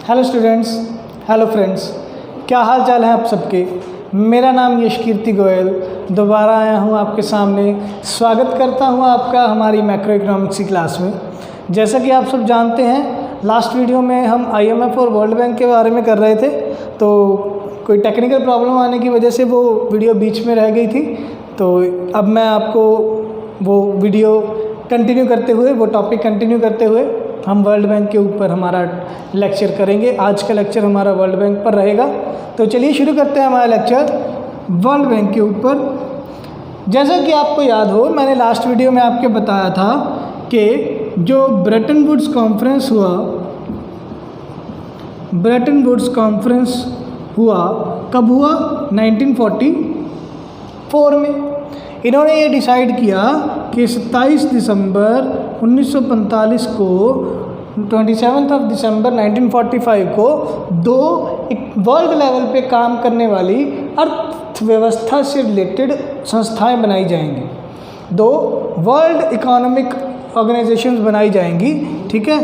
Hello students, hello friends, क्या हाल चाल है आप सबके। मेरा नाम यशकीर्ति गोयल, दोबारा आया हूँ आपके सामने। स्वागत करता हूँ आपका हमारी मैक्रो इकोनॉमिक्स की क्लास में। जैसा कि आप सब जानते हैं, लास्ट वीडियो में हम IMF और वर्ल्ड बैंक के बारे में कर रहे थे, तो कोई टेक्निकल प्रॉब्लम आने की वजह से वो वीडियो बीच में रह गई थी। तो अब मैं आपको वो वीडियो कंटिन्यू करते हुए, वो टॉपिक कंटिन्यू करते हुए हम वर्ल्ड बैंक के ऊपर हमारा लेक्चर करेंगे। आज का लेक्चर हमारा वर्ल्ड बैंक पर रहेगा। तो चलिए शुरू करते हैं हमारा लेक्चर वर्ल्ड बैंक के ऊपर। जैसा कि आपको याद हो, मैंने लास्ट वीडियो में आपके बताया था कि जो ब्रेटन वुड्स कॉन्फ्रेंस हुआ, ब्रेटन वुड्स कॉन्फ्रेंस हुआ कब हुआ? 1944 में। इन्होंने ये डिसाइड किया कि 27 दिसंबर 1945 को, 27 दिसंबर 1945 को दो वर्ल्ड लेवल पे काम करने वाली अर्थव्यवस्था से रिलेटेड संस्थाएं बनाई जाएंगी। दो वर्ल्ड इकोनॉमिक ऑर्गेनाइजेशंस बनाई जाएंगी, ठीक है।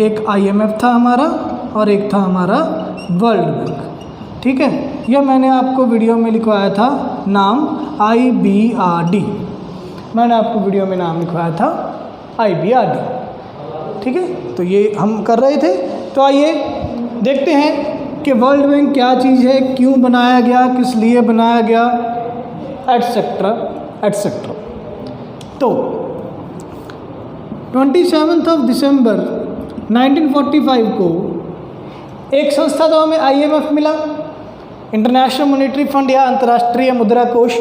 एक IMF था हमारा और एक था हमारा वर्ल्ड बैंक, ठीक है। यह मैंने आपको वीडियो में लिखवाया था नाम IBRD। मैंने आपको वीडियो में नाम लिखवाया था IBRD, ठीक है। तो ये हम कर रहे थे। तो आइए देखते हैं कि वर्ल्ड बैंक क्या चीज़ है, क्यों बनाया गया, किस लिए बनाया गया, एटसेट्रा एटसेट्रा। तो 27 दिसंबर 1945 को एक संस्था तो हमें IMF मिला, इंटरनेशनल मॉनेटरी फंड या अंतर्राष्ट्रीय मुद्रा कोष।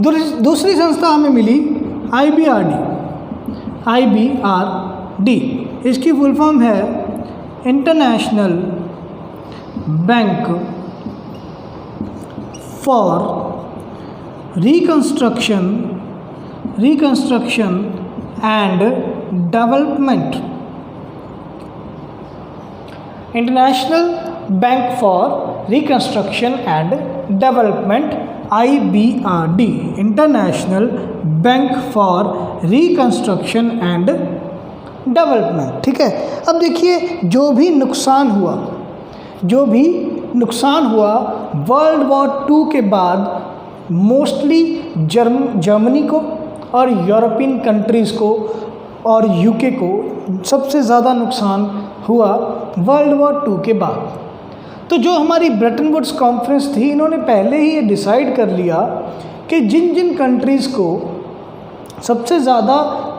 दूसरी संस्था हमें मिली IBRD। इसकी फुल फॉर्म है international bank for reconstruction and development. International bank for reconstruction and development, IBRD, international bank for reconstruction and development, ठीक है। अब देखिए, जो भी नुकसान हुआ वर्ल्ड वॉर 2 के बाद मोस्टली जर्मनी को और यूरोपियन कंट्रीज़ को और UK को सबसे ज़्यादा नुकसान हुआ वर्ल्ड वॉर 2 के बाद। तो जो हमारी ब्रेटन वुड्स कॉन्फ्रेंस थी, इन्होंने पहले ही ये डिसाइड कर लिया कि जिन जिन कंट्रीज़ को सबसे ज़्यादा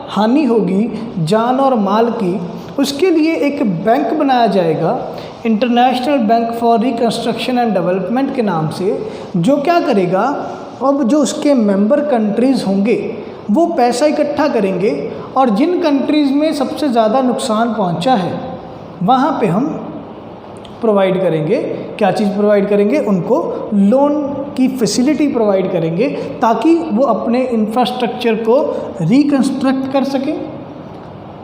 हानि होगी जान और माल की, उसके लिए एक बैंक बनाया जाएगा, international bank for reconstruction and development के नाम से, जो क्या करेगा, अब जो उसके मेंबर कंट्रीज़ होंगे वो पैसा इकट्ठा करेंगे और जिन कंट्रीज़ में सबसे ज़्यादा नुकसान पहुंचा है वहाँ पे हम प्रोवाइड करेंगे। क्या चीज़ प्रोवाइड करेंगे? उनको लोन की फैसिलिटी प्रोवाइड करेंगे ताकि वो अपने इंफ्रास्ट्रक्चर को रिकंस्ट्रक्ट कर सकें,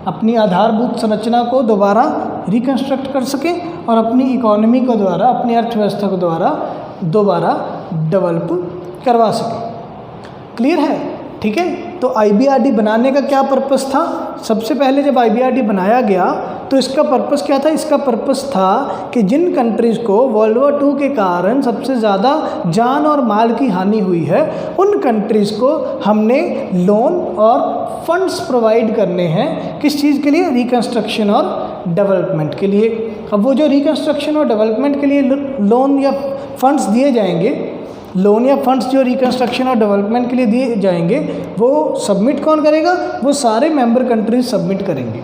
अपनी आधारभूत संरचना को दोबारा रिकंस्ट्रक्ट कर सकें और अपनी इकोनॉमी को द्वारा, अपनी अर्थव्यवस्था को दोबारा डेवलप करवा सकें। क्लियर है? ठीक है। तो IBRD बनाने का क्या पर्पस था? सबसे पहले जब IBRD बनाया गया तो इसका पर्पस क्या था? इसका पर्पस था कि जिन कंट्रीज़ को वर्ल्ड वॉर 2 के कारण सबसे ज़्यादा जान और माल की हानि हुई है, उन कंट्रीज़ को हमने लोन और फंड्स प्रोवाइड करने हैं। किस चीज़ के लिए? रिकंस्ट्रक्शन और डेवलपमेंट के लिए। अब वो जो रिकंस्ट्रक्शन और डेवलपमेंट के लिए लोन या फंड्स दिए जाएंगे, लोन या फंड्स जो रिकंस्ट्रक्शन और डेवलपमेंट के लिए दिए जाएंगे, वो सबमिट कौन करेगा? वो सारे मेंबर कंट्रीज सबमिट करेंगे।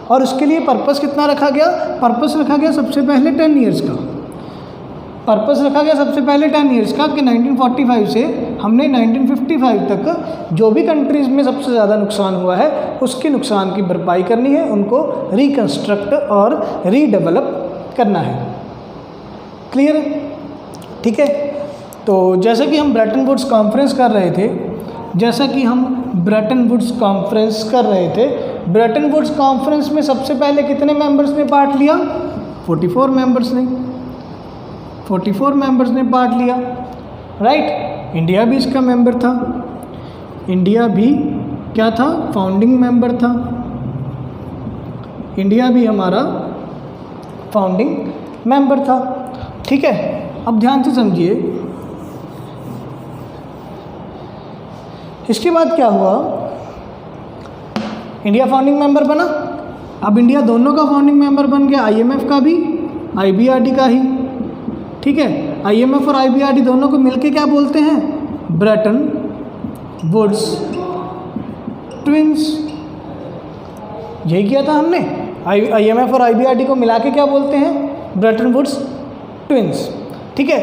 और उसके लिए पर्पस कितना रखा गया? पर्पस रखा गया सबसे पहले 10 ईयर्स का। पर्पस रखा गया सबसे पहले 10 ईयर्स का कि 1945 से हमने 1955 तक जो भी कंट्रीज़ में सबसे ज़्यादा नुकसान हुआ है उसके नुकसान की भरपाई करनी है, उनको रिकंस्ट्रक्ट और रीडेवलप करना है। क्लियर है? ठीक है। तो जैसा कि हम ब्रेटन वुड्स कॉन्फ्रेंस कर रहे थे, ब्रेटन वुड्स कॉन्फ्रेंस में सबसे पहले कितने मेंबर्स ने पार्ट लिया? 44 मेंबर्स ने पार्ट लिया, राइट। इंडिया भी इसका मेंबर था। इंडिया भी क्या था? फाउंडिंग मेंबर था। इंडिया भी हमारा फाउंडिंग मेंबर था। ठीक है, अब ध्यान से समझिए, इसके बाद क्या हुआ, इंडिया फाउंडिंग मेंबर बना। अब इंडिया दोनों का फाउंडिंग मेंबर बन गया, आईएमएफ का भी, आईबीआरडी का ही। ठीक है, आईएमएफ और आईबीआरडी दोनों को मिलके क्या बोलते हैं, ब्रेटन वुड्स ट्विंस। यही किया था हमने, आईएमएफ और आईबीआरडी को मिला के क्या बोलते हैं, ब्रेटन वुड्स ट्विंस। ठीक है,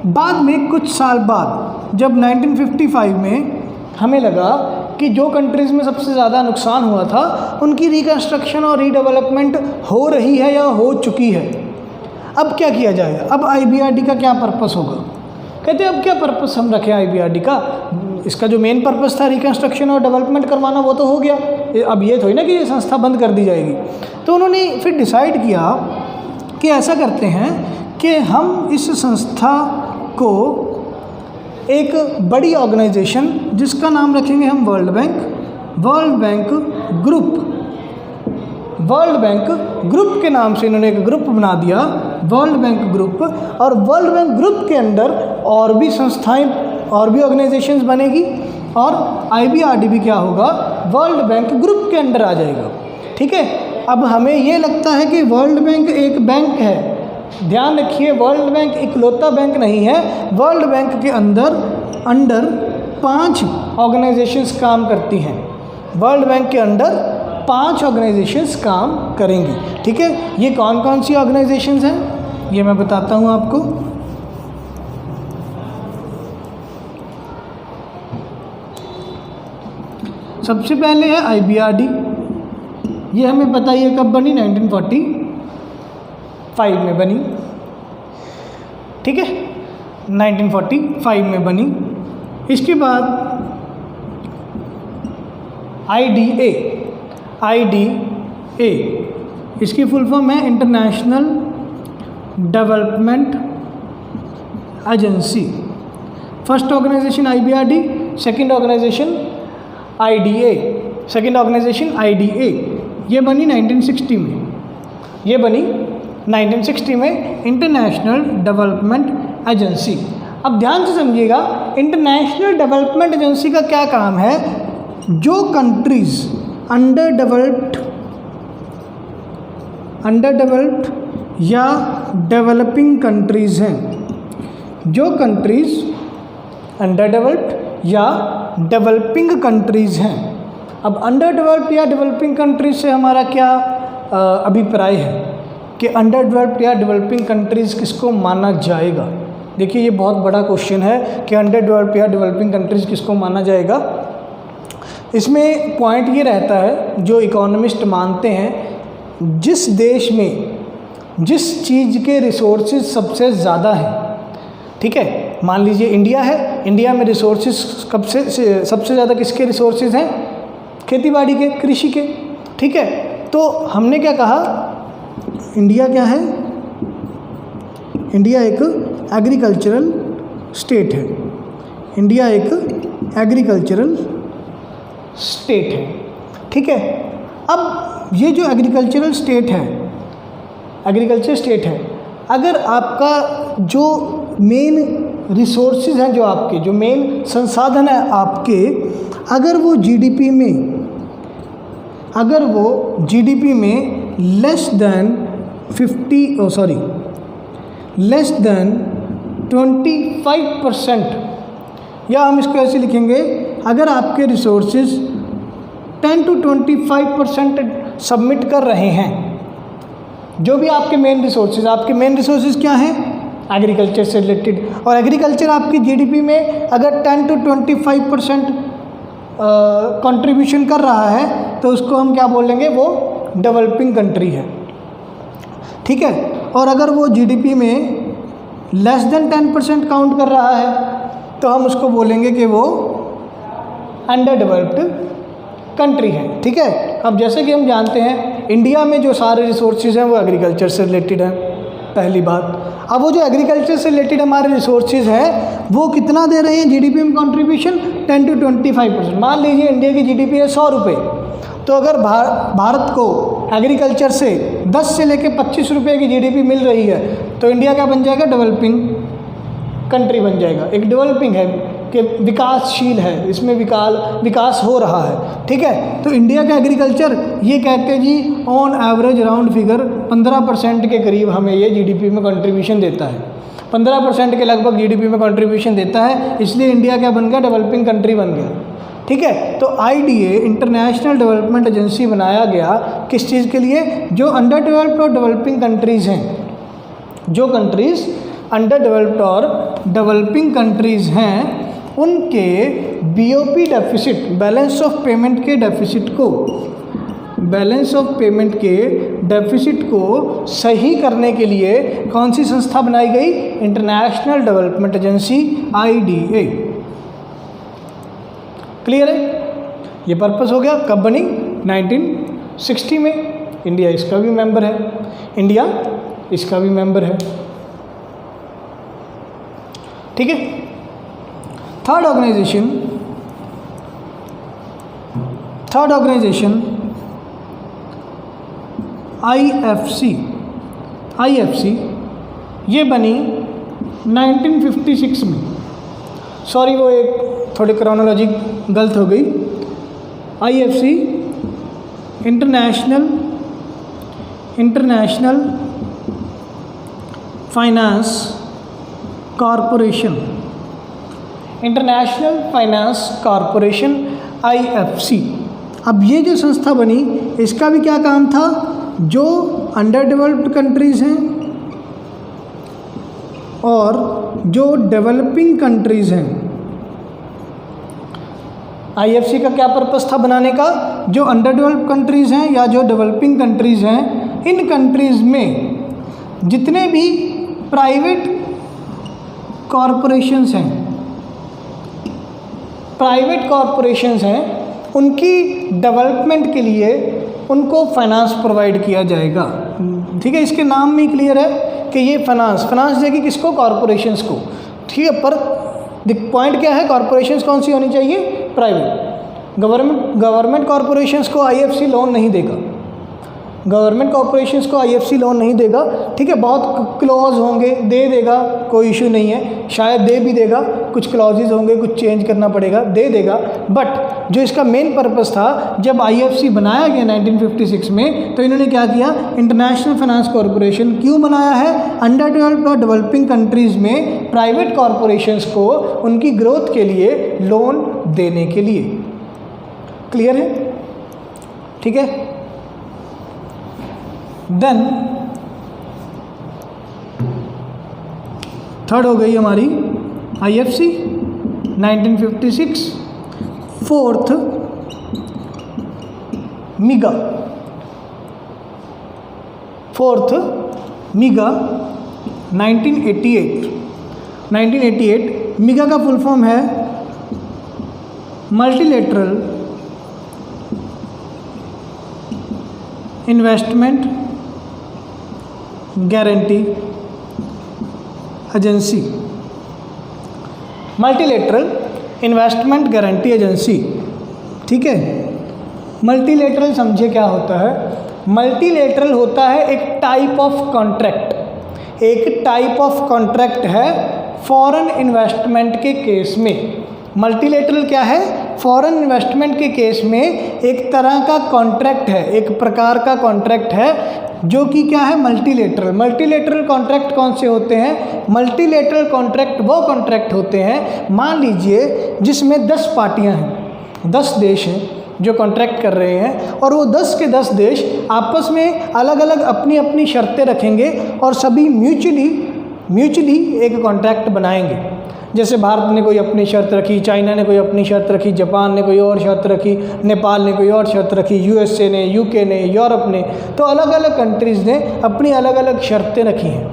बाद में कुछ साल बाद जब 1955 में हमें लगा कि जो कंट्रीज़ में सबसे ज़्यादा नुकसान हुआ था उनकी रिकन्स्ट्रक्शन और रीडेवलपमेंट हो रही है या हो चुकी है, अब क्या किया जाएगा, अब आईबीआरडी का क्या पर्पस होगा। कहते हैं अब क्या पर्पस हम रखें आईबीआरडी का, इसका जो मेन पर्पस था रिकन्स्ट्रक्शन और डेवलपमेंट करवाना वो तो हो गया, अब ये थोड़ी ना कि ये संस्था बंद कर दी जाएगी। तो उन्होंने फिर डिसाइड किया कि ऐसा करते हैं कि हम इस संस्था को एक बड़ी ऑर्गेनाइजेशन जिसका नाम रखेंगे हम वर्ल्ड बैंक ग्रुप के नाम से इन्होंने एक ग्रुप बना दिया, वर्ल्ड बैंक ग्रुप। और वर्ल्ड बैंक ग्रुप के अंदर और भी संस्थाएं और भी ऑर्गेनाइजेशंस बनेगी और आईबीआरडी भी क्या होगा, वर्ल्ड बैंक ग्रुप के अंडर आ जाएगा। ठीक है, अब हमें ये लगता है कि वर्ल्ड बैंक एक बैंक है, ध्यान रखिए वर्ल्ड बैंक इकलौता बैंक नहीं है, वर्ल्ड बैंक के अंडर 5 ऑर्गेनाइजेशंस काम करती हैं, वर्ल्ड बैंक के अंडर 5 ऑर्गेनाइजेशंस काम करेंगी। ठीक है, ये कौन कौन सी ऑर्गेनाइजेशंस हैं ये मैं बताता हूँ आपको। सबसे पहले है आईबीआरडी, ये हमें पता ही है कब बनी, 1945 में बनी। ठीक है, 1945 में बनी। इसके बाद आईडीए, इसकी फुल फॉर्म है international development agency. First organisation IBRD, second organisation IDA, ये बनी 1960 में, ये बनी 1960 में इंटरनेशनल डेवलपमेंट एजेंसी। अब ध्यान से समझिएगा, इंटरनेशनल डेवलपमेंट एजेंसी का क्या काम है, जो कंट्रीज़ अंडर डेवलप्ड या डेवलपिंग कंट्रीज़ हैं, जो कंट्रीज़ अंडर डेवलप्ड या डेवलपिंग कंट्रीज़ हैं। अब अंडर डेवलप्ड या डेवलपिंग कंट्रीज से हमारा क्या अभिप्राय है कि अंडर डेवलप्ड या डेवलपिंग कंट्रीज़ किसको माना जाएगा। देखिए ये बहुत बड़ा क्वेश्चन है कि अंडर डेवलप्ड या डेवलपिंग कंट्रीज़ किसको माना जाएगा। इसमें पॉइंट ये रहता है, जो इकोनॉमिस्ट मानते हैं, जिस देश में जिस चीज़ के रिसोर्सेज सबसे ज़्यादा हैं, ठीक है, मान लीजिए इंडिया है, इंडिया में रिसोर्सेज सबसे ज़्यादा किसके रिसोर्सेज हैं, खेतीबाड़ी के, कृषि के। ठीक है, तो हमने क्या कहा, इंडिया क्या है, इंडिया एक एग्रीकल्चरल स्टेट है, इंडिया एक एग्रीकल्चरल स्टेट है। ठीक है, अब ये जो एग्रीकल्चरल स्टेट है, अगर आपका जो मेन रिसोर्सेज हैं, जो आपके जो मेन संसाधन है आपके, अगर वो जीडीपी में लेस देन 25%, या हम इसको ऐसे लिखेंगे, अगर आपके रिसोर्सेज 10 to 25% सबमिट कर रहे हैं, जो भी आपके मेन रिसोर्सेज क्या हैं, एग्रीकल्चर से रिलेटेड, और एग्रीकल्चर आपकी जीडीपी में अगर 10 to 25% कंट्रीब्यूशन कर रहा है, तो उसको हम क्या बोलेंगे, वो डेवलपिंग कंट्री है। ठीक है, और अगर वो जीडीपी में लेस देन 10% काउंट कर रहा है, तो हम उसको बोलेंगे कि वो अंडर डेवलप्ड कंट्री है। ठीक है, अब जैसे कि हम जानते हैं इंडिया में जो सारे रिसोर्सेज हैं वो एग्रीकल्चर से रिलेटेड हैं, पहली बात। अब वो जो एग्रीकल्चर से रिलेटेड हमारे रिसोर्सेज हैं वो कितना दे रहे हैं जीडीपी में कंट्रीब्यूशन, 10 to 25%। मान लीजिए इंडिया की जीडीपी है 100 रुपये, तो अगर भारत को एग्रीकल्चर से 10 से लेकर 25 रुपये की जीडीपी मिल रही है तो इंडिया क्या बन जाएगा? डेवलपिंग कंट्री बन जाएगा। एक डेवलपिंग है कि विकासशील है, इसमें विकास हो रहा है। ठीक है, तो इंडिया का एग्रीकल्चर ये कहते हैं जी ऑन एवरेज राउंड फिगर 15% के करीब हमें ये जीडीपी में कंट्रीब्यूशन देता है, 15% के लगभग जीडीपी में कंट्रीब्यूशन देता है, इसलिए इंडिया क्या बन गया? डेवलपिंग कंट्री बन गया। ठीक है, तो आईडीए इंटरनेशनल डेवलपमेंट एजेंसी बनाया गया किस चीज़ के लिए? जो अंडर डेवलप्ड और डेवलपिंग कंट्रीज़ हैं, जो कंट्रीज़ अंडर डेवलप्ड और डेवलपिंग कंट्रीज़ हैं उनके BOP deficit, balance of payment के डेफिसिट को सही करने के लिए कौन सी संस्था बनाई गई? International development agency, IDA. Clear है? ये पर्पस हो गया। कब बनी? 1960 में। इंडिया इसका भी मेंबर है। ठीक है। थर्ड ऑर्गेनाइजेशन आईएफसी ये बनी 1956 में। सॉरी, वो एक थोड़ी क्रोनोलॉजी गलत हो गई। IFC international finance corporation, IFC. अब ये जो संस्था बनी इसका भी क्या काम था? जो अंडर डेवलप्ड कंट्रीज़ हैं और जो डेवलपिंग कंट्रीज़ हैं, आईएफसी का क्या पर्पस था बनाने का? जो अंडर डेवलप्ड कंट्रीज़ हैं या जो डेवलपिंग कंट्रीज़ हैं, इन कंट्रीज़ में जितने भी प्राइवेट कॉरपोरेशंस हैं उनकी डेवलपमेंट के लिए उनको फाइनेंस प्रोवाइड किया जाएगा। ठीक है, इसके नाम में क्लियर है कि ये फाइनेंस देगी किसको? कॉरपोरेशंस को। ठीक है, पर पॉइंट क्या है? कॉरपोरेशंस कौन सी होनी चाहिए? प्राइवेट। गवर्नमेंट कॉरपोरेशंस को आईएफसी लोन नहीं देगा। ठीक है, बहुत क्लॉज होंगे, दे देगा, कोई इशू नहीं है, शायद दे भी देगा, कुछ क्लॉजेज होंगे, कुछ चेंज करना पड़ेगा, दे देगा। बट जो इसका मेन पर्पस था, जब आईएफसी बनाया गया 1956 में, तो इन्होंने क्या किया? इंटरनेशनल फाइनेंस कॉरपोरेशन क्यों बनाया है? अंडर डेवलप्ड और डेवलपिंग कंट्रीज़ में प्राइवेट कॉरपोरेशंस को उनकी ग्रोथ के लिए लोन देने के लिए। क्लियर है? ठीक है। देन थर्ड हो गई हमारी आईएफसी 1956। फोर्थ मीगा 1988। मीगा का फुल फॉर्म है multilateral investment guarantee agency. Multilateral investment guarantee agency. ठीक है, मल्टीलेटरल समझे क्या होता है? मल्टीलेटरल होता है एक टाइप ऑफ कॉन्ट्रैक्ट है फॉरेन इन्वेस्टमेंट के केस में। मल्टीलेटरल क्या है? फॉरेन इन्वेस्टमेंट के केस में एक तरह का कॉन्ट्रैक्ट है, एक प्रकार का कॉन्ट्रैक्ट है जो कि क्या है? मल्टीलेटरल कॉन्ट्रैक्ट कौन से होते हैं? मल्टीलेटरल कॉन्ट्रैक्ट वो कॉन्ट्रैक्ट होते हैं, मान लीजिए जिसमें 10 पार्टियां हैं, 10 देश हैं जो कॉन्ट्रैक्ट कर रहे हैं, और वो 10 के 10 देश आपस में अलग अलग अपनी अपनी शर्तें रखेंगे और सभी म्यूचुअली एक कॉन्ट्रैक्ट बनाएंगे। जैसे भारत ने कोई अपनी शर्त रखी, चाइना ने कोई अपनी शर्त रखी, जापान ने कोई और शर्त रखी, नेपाल ने कोई और शर्त रखी, यूएसए ने, यूके ने, यूरोप ने, तो अलग अलग कंट्रीज़ ने अपनी अलग अलग शर्तें रखी हैं।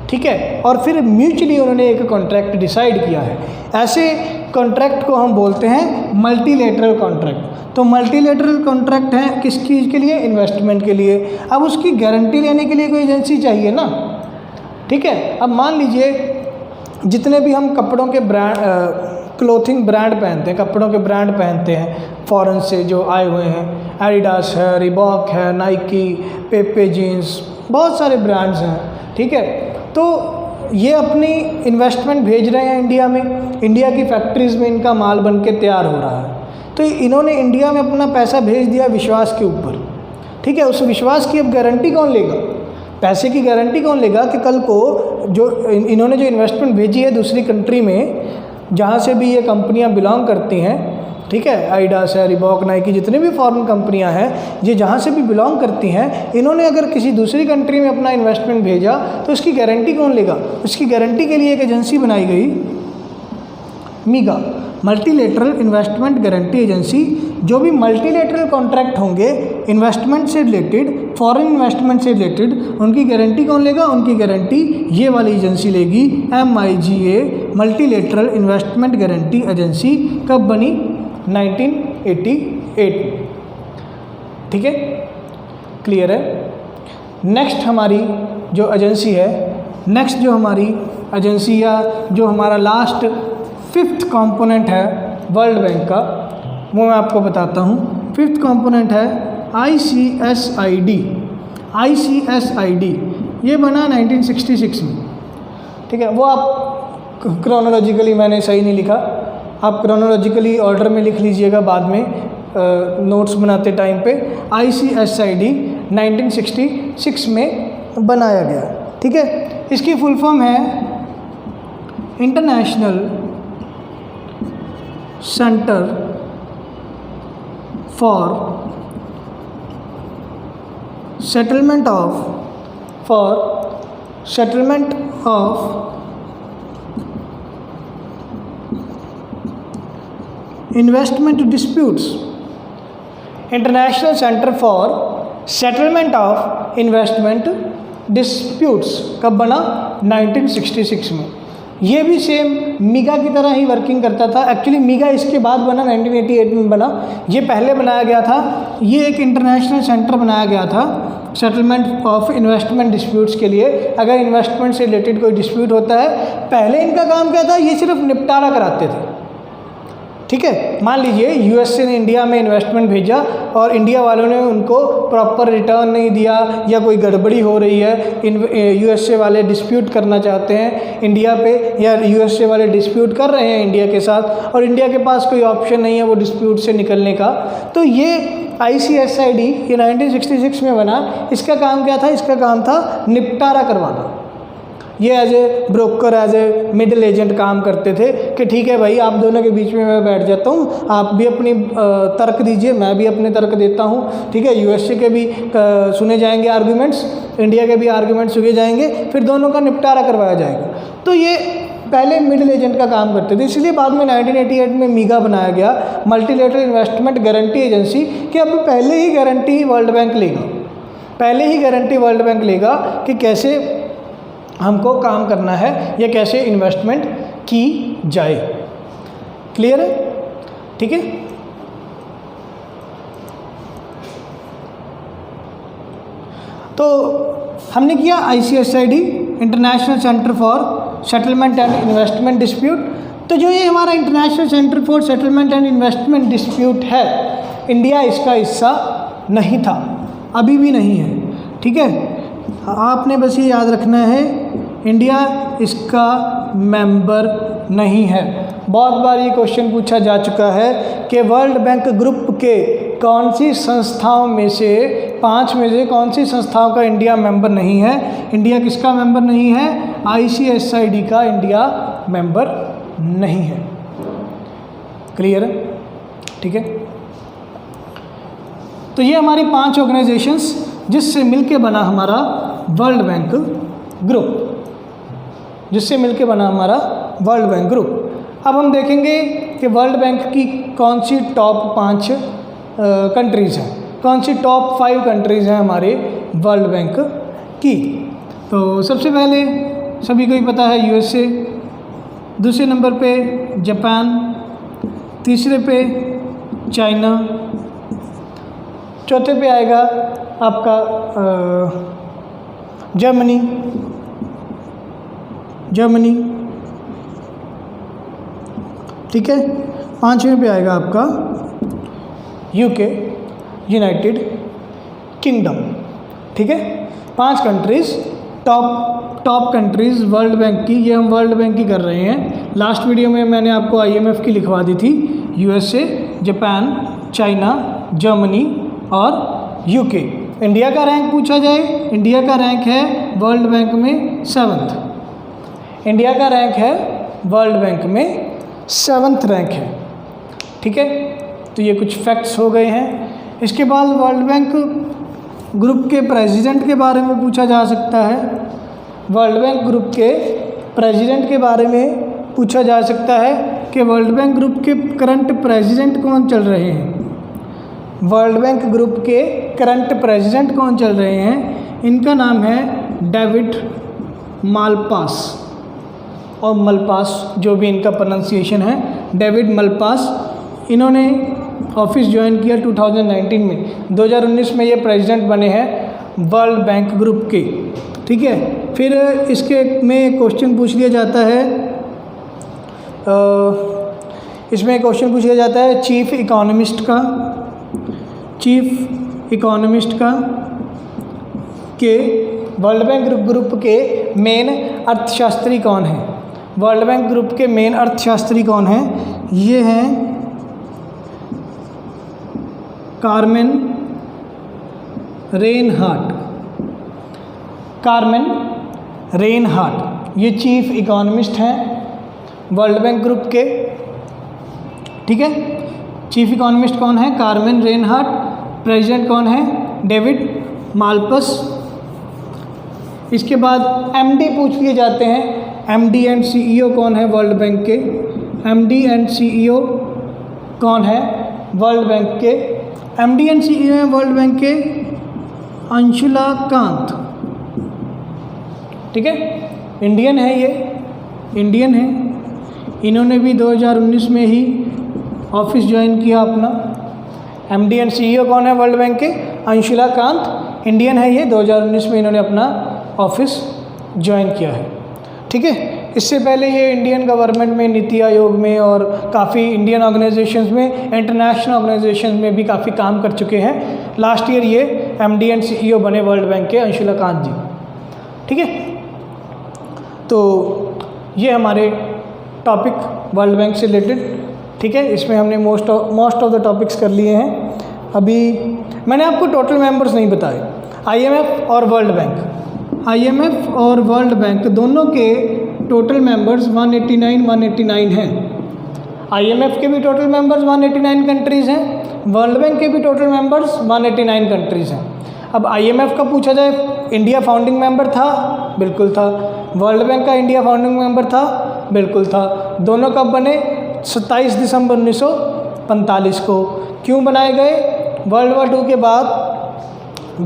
ठीक है, और फिर म्यूचुअली उन्होंने एक कॉन्ट्रैक्ट डिसाइड किया है। ऐसे कॉन्ट्रैक्ट को हम बोलते हैं मल्टीलेटरल कॉन्ट्रैक्ट। तो मल्टीलेटरल कॉन्ट्रैक्ट है किस चीज़ के लिए? इन्वेस्टमेंट के लिए। अब उसकी गारंटी लेने के लिए कोई एजेंसी चाहिए ना। ठीक है, अब मान लीजिए जितने भी हम कपड़ों के ब्रांड क्लोथिंग ब्रांड पहनते हैं, कपड़ों के ब्रांड पहनते हैं फॉरेन से जो आए हुए हैं। एडिडास है, रिबॉक है, नाइकी, पेपे जीन्स, बहुत सारे ब्रांड्स हैं, ठीक है। तो ये अपनी इन्वेस्टमेंट भेज रहे हैं इंडिया में, इंडिया की फैक्ट्रीज़ में इनका माल बन के तैयार हो रहा है। तो इन्होंने इंडिया में अपना पैसा भेज दिया विश्वास के ऊपर, ठीक है। उस विश्वास की अब गारंटी कौन लेगा? पैसे की गारंटी कौन लेगा कि कल को जो इन्होंने जो इन्वेस्टमेंट भेजी है दूसरी कंट्री में, जहाँ से भी ये कंपनियाँ बिलोंग करती हैं, ठीक है, एडिडास है, रिबॉक, नाइकी, जितने भी फॉरेन कंपनियां हैं, ये जहाँ से भी बिलोंग करती हैं, इन्होंने अगर किसी दूसरी कंट्री में अपना इन्वेस्टमेंट भेजा तो उसकी गारंटी कौन लेगा? उसकी गारंटी के लिए एक एजेंसी बनाई गई, मीगा, मल्टीलेटरल इन्वेस्टमेंट गारंटी एजेंसी। जो भी मल्टीलेटरल कॉन्ट्रैक्ट होंगे इन्वेस्टमेंट से रिलेटेड, फॉरेन इन्वेस्टमेंट से रिलेटेड, उनकी गारंटी कौन लेगा? उनकी गारंटी ये वाली एजेंसी लेगी, MIGA, multilateral investment guarantee agency. कब बनी? 1988 में, ठीक है, क्लियर है। नेक्स्ट हमारी जो एजेंसी है, नेक्स्ट जो हमारी एजेंसी या जो हमारा लास्ट 5th कंपोनेंट है वर्ल्ड बैंक का, वो मैं आपको बताता हूँ। 5th कंपोनेंट है ICSID। ICSID ये बना 1966 में, ठीक है। वो आप क्रोनोलॉजिकली मैंने सही नहीं लिखा, आप क्रोनोलॉजिकली ऑर्डर में लिख लीजिएगा बाद में नोट्स बनाते टाइम पे। ICSID 1966 में बनाया गया, ठीक है। इसकी फुल फॉर्म है international centre for settlement of investment disputes. International centre for settlement of investment disputes कब बना? 1966 में। ये भी सेम मीगा की तरह ही वर्किंग करता था। एक्चुअली मीगा इसके बाद बना, 1988 में बना, ये पहले बनाया गया था। ये एक इंटरनेशनल सेंटर बनाया गया था सेटलमेंट ऑफ इन्वेस्टमेंट डिस्प्यूट्स के लिए। अगर इन्वेस्टमेंट से रिलेटेड कोई डिस्प्यूट होता है, पहले इनका काम क्या था? ये सिर्फ निपटारा कराते थे, ठीक है। मान लीजिए USA ने इंडिया में इन्वेस्टमेंट भेजा और इंडिया वालों ने उनको प्रॉपर रिटर्न नहीं दिया या कोई गड़बड़ी हो रही है, USA वाले डिस्प्यूट करना चाहते हैं इंडिया पे, या USA वाले डिस्प्यूट कर रहे हैं इंडिया के साथ और इंडिया के पास कोई ऑप्शन नहीं है वो डिस्प्यूट से निकलने का। तो ये ICSID ये 1966 में बना। इसका काम क्या था? इसका काम था निपटारा करवाना। ये as a broker, as a middle agent काम करते थे कि ठीक है भाई, आप दोनों के बीच में मैं बैठ जाता हूँ, आप भी अपनी तर्क दीजिए, मैं भी अपने तर्क देता हूँ, ठीक है। USA के भी सुने जाएंगे आर्गूमेंट्स, इंडिया के भी आर्गूमेंट्स सुने जाएंगे, फिर दोनों का निपटारा करवाया जाएगा। तो ये पहले मिडिल एजेंट का काम करते थे। इसलिए बाद में 1988 में मीगा बनाया गया, मल्टीलेटरल इन्वेस्टमेंट गारंटी एजेंसी, कि अब पहले ही गारंटी वर्ल्ड बैंक लेगा, पहले ही गारंटी वर्ल्ड बैंक लेगा कि कैसे हमको काम करना है या कैसे इन्वेस्टमेंट की जाए। क्लियर है? ठीक है। तो हमने किया ICSID, international centre for settlement and investment dispute. तो जो ये हमारा international centre for settlement and investment dispute है, इंडिया इसका हिस्सा नहीं था, अभी भी नहीं है, ठीक है। आपने बस ये याद रखना है, इंडिया इसका मेंबर नहीं है। बहुत बार ये क्वेश्चन पूछा जा चुका है कि वर्ल्ड बैंक ग्रुप के कौन सी संस्थाओं में से, 5 में से कौन सी संस्थाओं का इंडिया मेंबर नहीं है? इंडिया किसका मेंबर नहीं है? ICSID का इंडिया मेंबर नहीं है। क्लियर है? ठीक है। तो ये हमारी 5 ऑर्गेनाइजेशंस जिससे मिलके बना हमारा वर्ल्ड बैंक ग्रुप, जिससे मिलके बना हमारा वर्ल्ड बैंक ग्रुप। अब हम देखेंगे कि वर्ल्ड बैंक की कौन सी टॉप 5 कंट्रीज़ हैं, कौन सी टॉप 5 कंट्रीज़ हैं हमारे वर्ल्ड बैंक की। तो सबसे पहले सभी को ही पता है USA, दूसरे नंबर पे जापान, तीसरे पे चाइना, चौथे पे आएगा आपका जर्मनी, ठीक है। 5वें पे आएगा आपका यूके, यूनाइटेड किंगडम। ठीक है, 5 countries top countries world bank की। ये हम वर्ल्ड बैंक की कर रहे हैं। लास्ट वीडियो में मैंने आपको IMF की लिखवा दी थी, USA, जापान, चाइना, जर्मनी और यूके। इंडिया का रैंक पूछा जाए, इंडिया का रैंक है वर्ल्ड बैंक में 7th। इंडिया का रैंक है वर्ल्ड बैंक में 7th रैंक है। ठीक है, तो ये कुछ फैक्ट्स हो गए हैं। इसके बाद वर्ल्ड बैंक ग्रुप के प्रेसिडेंट के बारे में पूछा जा सकता है। वर्ल्ड बैंक ग्रुप के प्रेसिडेंट के बारे में पूछा जा सकता है कि वर्ल्ड बैंक ग्रुप के करंट प्रेसिडेंट कौन चल रहे हैं। वर्ल्ड बैंक ग्रुप के करंट प्रेसिडेंट कौन चल रहे हैं? इनका नाम है डेविड मालपास और मलपास, जो भी इनका प्रोनाउंसिएशन है, डेविड मलपास। इन्होंने ऑफिस ज्वाइन किया 2019 में। 2019 में ये प्रेसिडेंट बने हैं वर्ल्ड बैंक ग्रुप के। ठीक है, फिर इसके में क्वेश्चन पूछ लिया जाता है, इसमें क्वेश्चन पूछ लिया जाता है चीफ इकोनॉमिस्ट का कि वर्ल्ड बैंक ग्रुप के मेन अर्थशास्त्री कौन है। वर्ल्ड बैंक ग्रुप के मेन अर्थशास्त्री कौन हैं? ये हैं कार्मेन रेनहार्ट। ये चीफ इकोनॉमिस्ट हैं वर्ल्ड बैंक ग्रुप के। ठीक है, चीफ इकोनॉमिस्ट कौन है? Carmen Reinhart. प्रेसिडेंट कौन है? David Malpass. इसके बाद MD पूछ लिए जाते हैं। MD एंड CEO कौन है वर्ल्ड बैंक के? MD एंड CEO कौन है वर्ल्ड बैंक के? MD एंड CEO हैं वर्ल्ड बैंक के अंशुला कांत। ठीक है, इंडियन है, ये इंडियन है। इन्होंने भी 2019 में ही ऑफिस ज्वाइन किया अपना। MD एंड CEO कौन है वर्ल्ड बैंक के? अंशुला कांत, इंडियन है ये। 2019 में इन्होंने अपना ऑफिस ज्वाइन किया है। ठीक है, इससे पहले ये इंडियन गवर्नमेंट में, नीति आयोग में और काफ़ी इंडियन ऑर्गेनाइजेशंस में, इंटरनेशनल ऑर्गेनाइजेशंस में भी काफ़ी काम कर चुके हैं। लास्ट ईयर ये MD एंड CEO बने वर्ल्ड बैंक के, अंशुला कांत जी। ठीक है, तो ये हमारे टॉपिक वर्ल्ड बैंक से रिलेटेड। ठीक है, इसमें हमने मोस्ट ऑफ द टॉपिक्स कर लिए हैं। अभी मैंने आपको टोटल मेंबर्स नहीं बताए। IMF और वर्ल्ड बैंक दोनों के टोटल मेंबर्स 189 हैं। IMF के भी टोटल मेंबर्स 189 कंट्रीज़ हैं, वर्ल्ड बैंक के भी टोटल मेंबर्स 189 कंट्रीज़ हैं। अब IMF का पूछा जाए, इंडिया फाउंडिंग मेंबर था? बिल्कुल था। वर्ल्ड बैंक का इंडिया फाउंडिंग मेंबर था? बिल्कुल था। दोनों कब बने? 27 दिसंबर 1945 को। क्यों बनाए गए? वर्ल्ड वॉर 2 के बाद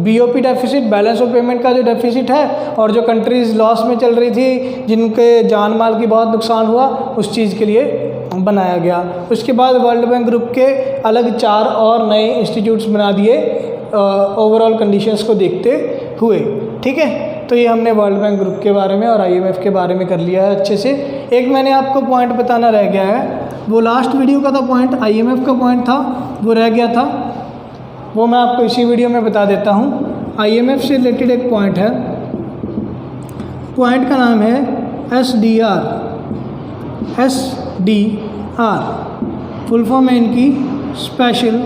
BOP deficit, balance of payment का जो डेफिसिट है, और जो कंट्रीज़ लॉस में चल रही थी, जिनके जान माल की बहुत नुकसान हुआ, उस चीज़ के लिए बनाया गया। उसके बाद वर्ल्ड बैंक ग्रुप के अलग 4 और नए इंस्टीट्यूट्स बना दिए ओवरऑल कंडीशंस को देखते हुए। ठीक है, तो ये हमने वर्ल्ड बैंक ग्रुप के बारे में और IMF के बारे में कर लिया है अच्छे से। एक मैंने आपको पॉइंट बताना रह गया है, वो लास्ट वीडियो का था पॉइंट, IMF का पॉइंट था, वो रह गया था, वो मैं आपको इसी वीडियो में बता देता हूँ। IMF से रिलेटेड एक पॉइंट है, पॉइंट का नाम है SDR। फुल फॉर्म है इनकी special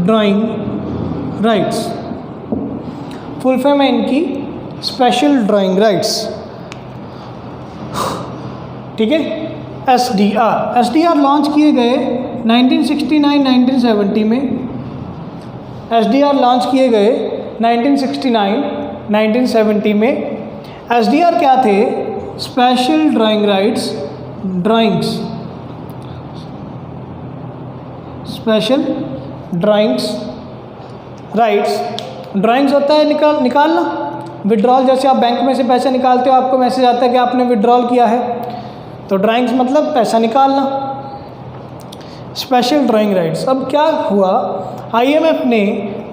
drawing rights. Full form है इनकी स्पेशल ड्राइंग राइट्स। ठीक है, SDR लॉन्च किए गए 1969-1970 में। SDR लॉन्च किए गए 1969-1970 में। SDR क्या थे? Special drawing rights, special drawings rights. Drawings होता है निकालना, विड्रॉल। जैसे आप बैंक में से पैसा निकालते हो, आपको मैसेज आता है कि आपने विड्रॉल किया है, तो ड्राइंग्स मतलब पैसा निकालना, स्पेशल ड्राइंग राइट्स। अब क्या हुआ, IMF ने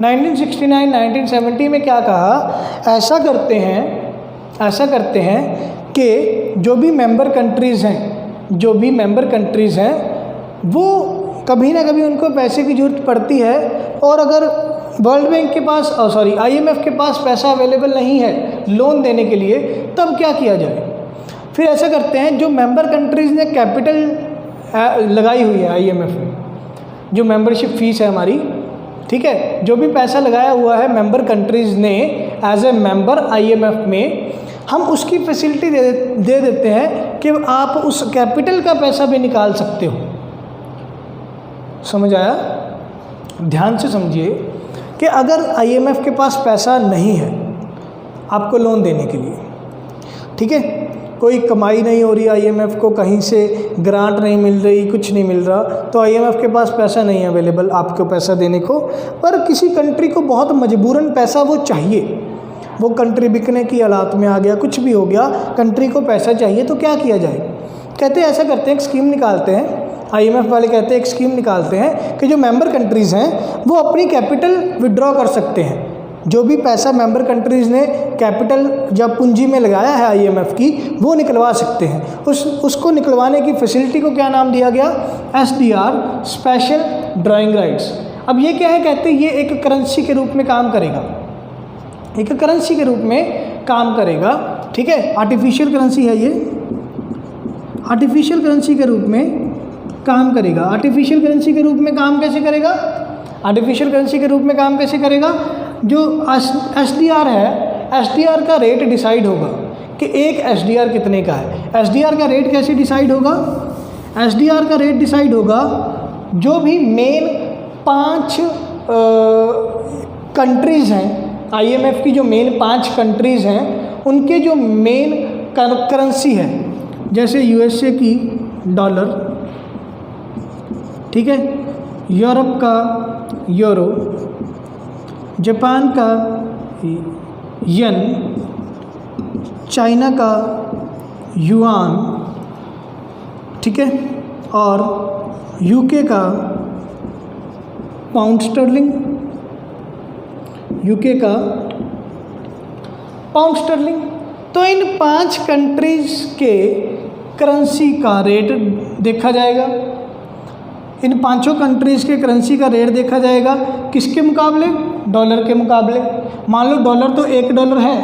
1969-1970 में क्या कहा, ऐसा करते हैं कि जो भी मेंबर कंट्रीज़ हैं वो कभी ना कभी उनको पैसे की ज़रूरत पड़ती है, और अगर वर्ल्ड बैंक के पास IMF के पास पैसा अवेलेबल नहीं है लोन देने के लिए, तब क्या किया जाए? फिर ऐसा करते हैं, जो मेंबर कंट्रीज़ ने कैपिटल लगाई हुई है IMF में, जो मेंबरशिप फीस है हमारी, ठीक है, जो भी पैसा लगाया हुआ है मेंबर कंट्रीज़ ने एज ए मेंबर IMF में, हम उसकी फैसिलिटी दे देते हैं कि आप उस कैपिटल का पैसा भी निकाल सकते हो। समझ आया? ध्यान से समझिए कि अगर IMF के पास पैसा नहीं है आपको लोन देने के लिए, ठीक है, कोई कमाई नहीं हो रही IMF को, कहीं से ग्रांट नहीं मिल रही, कुछ नहीं मिल रहा, तो IMF के पास पैसा नहीं है अवेलेबल आपको पैसा देने को, पर किसी कंट्री को बहुत मजबूरन पैसा वो चाहिए, वो कंट्री बिकने की हालात में आ गया, कुछ भी हो गया, कंट्री को पैसा चाहिए, तो क्या किया जाए? कहते हैं ऐसा करते हैं, एक स्कीम निकालते हैं, IMF वाले कहते हैं एक स्कीम निकालते हैं कि जो मेंबर कंट्रीज़ हैं वो अपनी कैपिटल विड्रॉ कर सकते हैं। जो भी पैसा मेंबर कंट्रीज़ ने कैपिटल जब पूंजी में लगाया है IMF की, वो निकलवा सकते हैं। उसको निकलवाने की फैसिलिटी को क्या नाम दिया गया? SDR, special drawing rights. अब ये क्या है? कहते हैं ये एक करेंसी के रूप में काम करेगा, एक करेंसी के रूप में काम करेगा, ठीक है, आर्टिफिशियल करेंसी है ये, आर्टिफिशियल करेंसी के रूप में काम करेगा। आर्टिफिशियल करेंसी के रूप में काम कैसे करेगा? आर्टिफिशियल करेंसी के रूप में काम कैसे करेगा? जो SDR है, SDR का रेट डिसाइड होगा कि एक SDR कितने का है। SDR का रेट कैसे डिसाइड होगा? SDR का रेट डिसाइड होगा जो भी मेन 5 कंट्रीज़ हैं, IMF की जो मेन 5 कंट्रीज़ हैं, उनके जो मेन करेंसी है, जैसे USA की डॉलर, ठीक है, यूरोप का यूरो, जापान का येन, चाइना का युआन, ठीक है, और UK का पाउंड स्टर्लिंग, UK का पाउंड स्टर्लिंग। तो इन 5 कंट्रीज़ के करेंसी का रेट देखा जाएगा, इन 5 कंट्रीज़ के करेंसी का रेट देखा जाएगा, किसके मुकाबले? डॉलर के मुकाबले। मान लो डॉलर तो $1 है,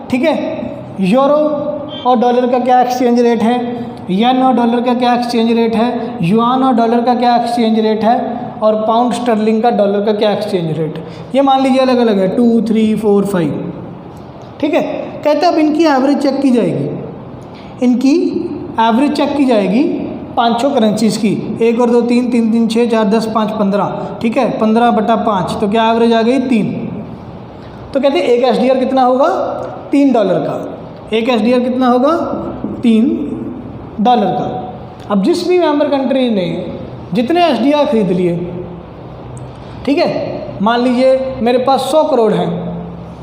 ठीक है, यूरो और डॉलर का क्या एक्सचेंज रेट है, येन और डॉलर का क्या एक्सचेंज रेट है, युआन और डॉलर का क्या एक्सचेंज रेट है, और पाउंड स्टर्लिंग का डॉलर का क्या एक्सचेंज रेट। ये मान लीजिए अलग अलग है, 2, 3, 4, 5, ठीक है। कहते हैं अब इनकी एवरेज चेक की जाएगी, इनकी एवरेज चेक की जाएगी 5 करेंसीज़ की, 1 और 2 3, 3 3 6 4 10 5 15, ठीक है, 15/5, तो क्या एवरेज आ गई? 3। तो कहते हैं एक SDR कितना होगा? $3 का। एक SDR कितना होगा? $3 का। अब जिस भी मेंबर कंट्री ने जितने SDR खरीद लिए, ठीक है, मान लीजिए मेरे पास 100 करोड़ हैं,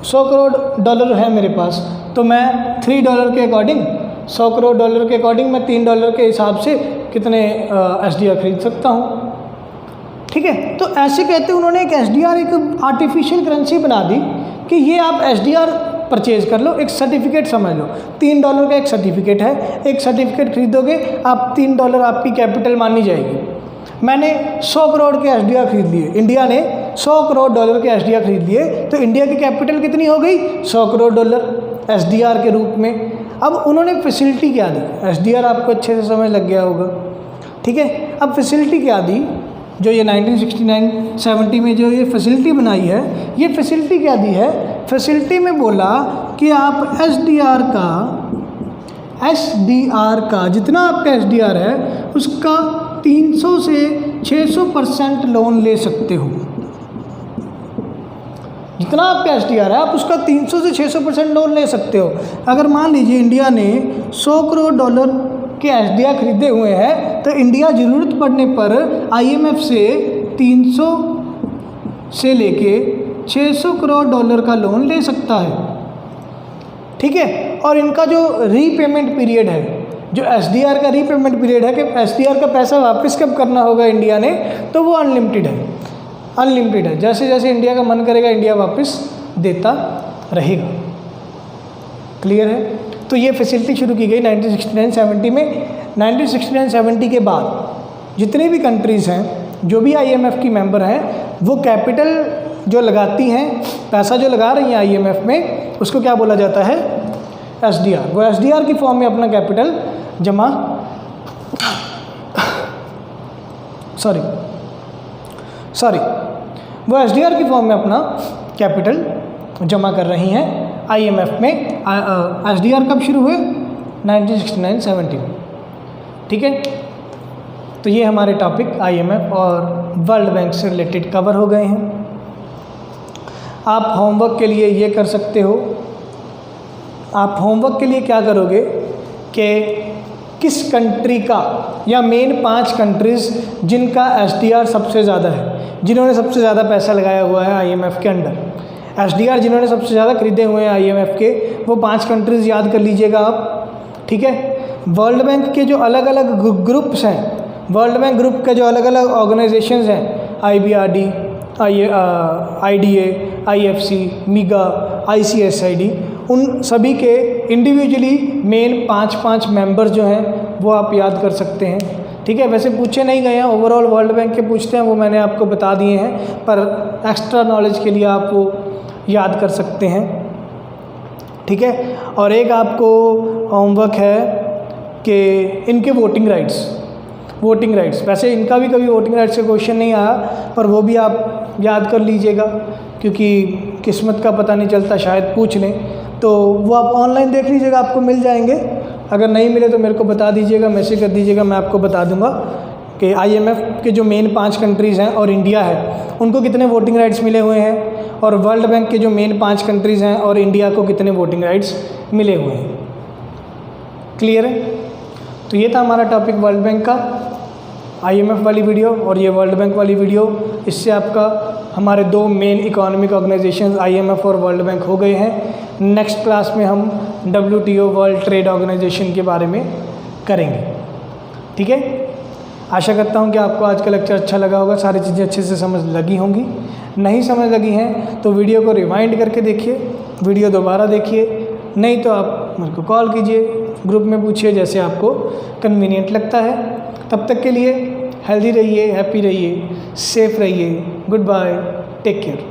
100 करोड़ डॉलर है मेरे पास, तो मैं $3 के अकॉर्डिंग, 100 करोड़ डॉलर के अकॉर्डिंग मैं $3 के हिसाब से कितने SDR खरीद सकता हूँ, ठीक है। तो ऐसे कहते उन्होंने एक SDR एक आर्टिफिशियल करेंसी बना दी कि ये आप SDR परचेज़ कर लो, एक सर्टिफिकेट समझ लो, $3 का एक सर्टिफिकेट है, एक सर्टिफिकेट खरीदोगे आप, $3 आपकी कैपिटल मानी जाएगी। मैंने 100 करोड़ के SDR खरीद लिए, इंडिया ने 100 करोड़ डॉलर के SDR खरीद लिए, तो इंडिया की कैपिटल कितनी हो गई? $100 करोड़ SDR के रूप में। अब उन्होंने फैसिलिटी क्या दी? SDR आपको अच्छे से समझ लग गया होगा, ठीक है। अब फैसिलिटी क्या दी? जो ये 1969-70 में जो ये फैसिलिटी बनाई है, ये फैसिलिटी क्या दी है? फैसिलिटी में बोला कि आप SDR का जितना आपका SDR है उसका 300 से 600% लोन ले सकते हो। जितना आपका SDR है आप उसका 300 से 600% लोन ले सकते हो। अगर मान लीजिए इंडिया ने $100 करोड़ के SDR खरीदे हुए हैं, तो इंडिया ज़रूरत पड़ने पर IMF से 300 से लेके $600 करोड़ का लोन ले सकता है, ठीक है। और इनका जो रीपेमेंट पीरियड है, जो SDR का रीपेमेंट पीरियड है कि SDR का पैसा वापस कब करना होगा इंडिया ने, तो वो अनलिमिटेड है, अनलिमिटेड है। जैसे जैसे इंडिया का मन करेगा इंडिया वापस देता रहेगा। क्लियर है? तो ये फैसिलिटी शुरू की गई 1969-70 में। 1969-70 के बाद जितने भी कंट्रीज़ हैं, जो भी IMF की मेंबर हैं, वो कैपिटल जो लगाती हैं, पैसा जो लगा रही हैं IMF में, उसको क्या बोला जाता है? SDR। वो SDR की फॉर्म में अपना कैपिटल जमा वो SDR की फॉर्म में अपना कैपिटल जमा कर रही हैं IMF में। SDR कब शुरू हुए? 1969-70। ठीक है, तो ये हमारे टॉपिक IMF और वर्ल्ड बैंक से रिलेटेड कवर हो गए हैं। आप होमवर्क के लिए ये कर सकते हो, आप होमवर्क के लिए क्या करोगे कि किस कंट्री का या मेन 5 कंट्रीज़ जिनका SDR सबसे ज़्यादा है, जिन्होंने सबसे ज़्यादा पैसा लगाया हुआ है IMF के अंडर, SDR जिन्होंने सबसे ज़्यादा खरीदे हुए हैं IMF के, वो 5 कंट्रीज़ याद कर लीजिएगा आप। ठीक है, वर्ल्ड बैंक के जो अलग अलग ग्रुप्स हैं, वर्ल्ड बैंक ग्रुप के जो अलग अलग ऑर्गेनाइजेशंस हैं, IBRD, IDA, IFC, MIGA, ICSID, उन सभी के इंडिविजुअली मेन 5-5 मेंबर जो हैं वो आप याद कर सकते हैं। ठीक है, वैसे पूछे नहीं गए हैं, ओवरऑल वर्ल्ड बैंक के पूछते हैं, वो मैंने आपको बता दिए हैं, पर एक्स्ट्रा नॉलेज के लिए आप वो याद कर सकते हैं। ठीक है, और एक आपको होमवर्क है कि इनके वोटिंग राइट्स, वैसे इनका भी कभी वोटिंग राइट्स का क्वेश्चन नहीं आया, पर वो भी आप याद कर लीजिएगा, क्योंकि किस्मत का पता नहीं चलता, शायद पूछ लें, तो वो आप ऑनलाइन देख लीजिएगा, आपको मिल जाएंगे। अगर नहीं मिले तो मेरे को बता दीजिएगा, मैसेज कर दीजिएगा, मैं आपको बता दूंगा कि IMF के जो मेन 5 कंट्रीज़ हैं और इंडिया है, उनको कितने वोटिंग राइट्स मिले हुए हैं, और वर्ल्ड बैंक के जो मेन 5 कंट्रीज़ हैं और इंडिया को कितने वोटिंग राइट्स मिले हुए हैं। क्लियर है? तो ये था हमारा टॉपिक वर्ल्ड बैंक का, IMF वाली वीडियो और ये वर्ल्ड बैंक वाली वीडियो। इससे आपका हमारे 2 मेन इकोनॉमिक ऑर्गेनाइजेशंस IMF और वर्ल्ड बैंक हो गए हैं। नेक्स्ट क्लास में हम WTO वर्ल्ड ट्रेड ऑर्गेनाइजेशन के बारे में करेंगे। ठीक है, आशा करता हूँ कि आपको आज का लेक्चर अच्छा लगा होगा, सारी चीज़ें अच्छे से समझ लगी होंगी। नहीं समझ लगी हैं तो वीडियो को रिवाइंड करके देखिए, वीडियो दोबारा देखिए, नहीं तो आप मुझको कॉल कीजिए, ग्रुप में पूछिए, जैसे आपको कन्वीनियंट लगता है। तब तक के लिए हेल्दी रहिए, हैप्पी रहिए, सेफ रहिए। Good bye, take care.